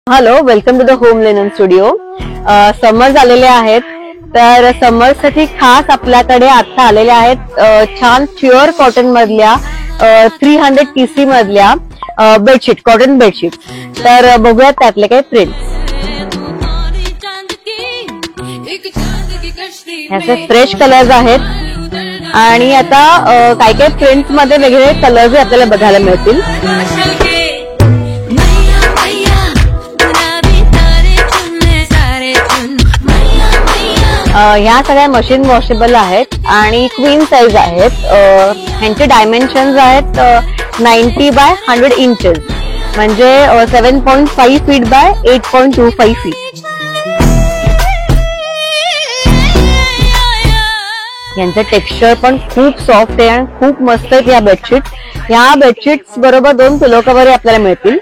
Hello, welcome to the home linen studio. Summer झालेले आहेत, तर समर साठी खास आपल्याकडे आता आलेले आहेत छान प्युअर कॉटन मधल्या 300 TC मधल्या बेडशीट, कॉटन बेडशीट. तर बघूयात त्यातले काही प्रिंट्स. ह्याचे फ्रेश कलर्स आहेत आणि आता काही काही प्रिंट्स मध्ये वेगवेगळे कलर्स आपल्याला बघायला मिळतील. ह्या सगळ्या मशीन वॉशेबल आहेत आणि क्वीन साईज आहेत. ह्यांचे डायमेन्शन्स आहेत 90 बाय 100 इंचेस, म्हणजे 7.5 फीट बाय 8.25 फीट. यांचं टेक्स्चर पण खूप सॉफ्ट आहे आणि खूप मस्त आहेत या बेडशीट. ह्या बेडशीट्स बरोबर 2 पिलो कव्हर आपल्याला मिळतील.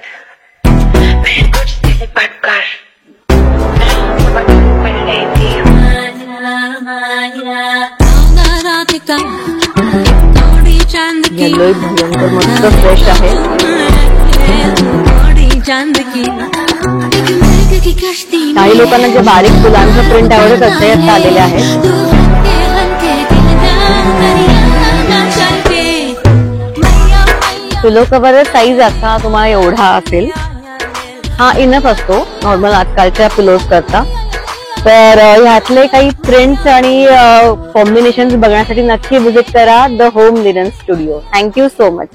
येल्लो भयंकर मस्त फ्रेश आहे. काही लोकांना जे बारीक फुलांचं प्रिंट आवडत असते आता आलेले आहेत. पिलो कव्हर साईज असा तुम्हाला एवढा असेल, हा इनफ असतो नॉर्मल आजकालच्या पिलोज करता. तर ह्यातले काही प्रिंट्स आणि कॉम्बिनेशन्स बघण्यासाठी नक्की व्हिजिट करा the home linen studio. Thank you so much.